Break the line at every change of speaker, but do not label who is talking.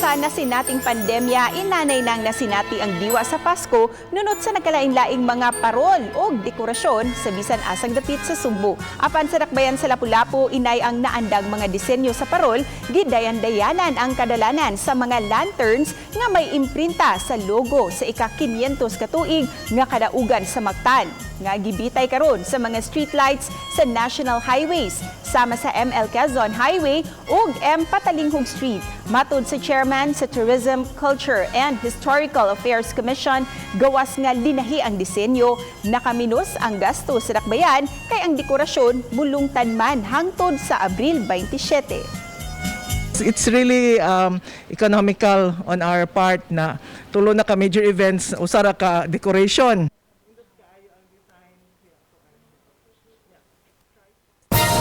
sa nasinating pandemya, inanay nang nasinati ang diwa sa Pasko nunot sa nagkalain-laing mga parol o dekorasyon sa bisan asang dapit sa Sugbo. Apan sa Dakbayan sa Lapu-Lapu, inay ang naandang mga disenyo sa parol, gidayan-dayanan ang kadalanan sa mga lanterns nga may imprinta sa logo sa ika-500 katuig nga kadaugan sa Mactan. Nga gibitay karon sa mga streetlights sa national highways, sama sa ML Quezon Highway ug M. Patalinghog Street. Matod sa chairman sa Tourism, Culture and Historical Affairs Commission, gawas nga linahi ang disenyo, nakaminos ang gasto sa Dakbayan kay ang dekorasyon bulungtan man hangtod sa Abril 27.
It's really economical on our part na tulo na ka major events usara ka decoration.